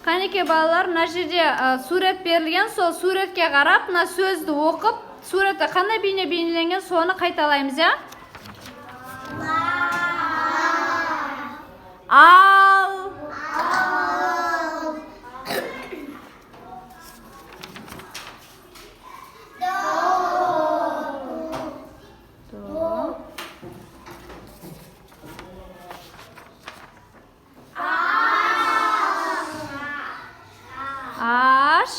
Қанеке балалар, мына жерде сурет берілген, сол суретке қарап, мына сөзді оқып, суретте қандай бейне бейнеленген, соны қайталаймыз, я? Ал. Аш.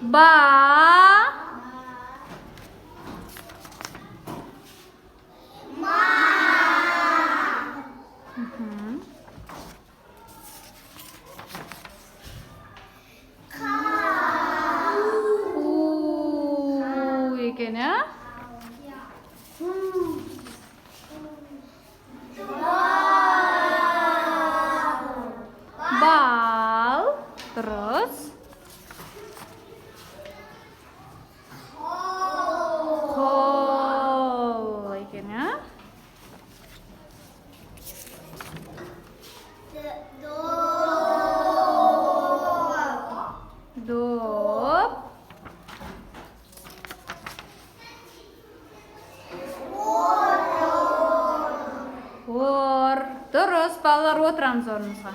Ба. Екен, я? Бал. Terus. Kol. Екен, ya? Доп. Ор. Дұрыс, балалар, отырамыз орнымызға.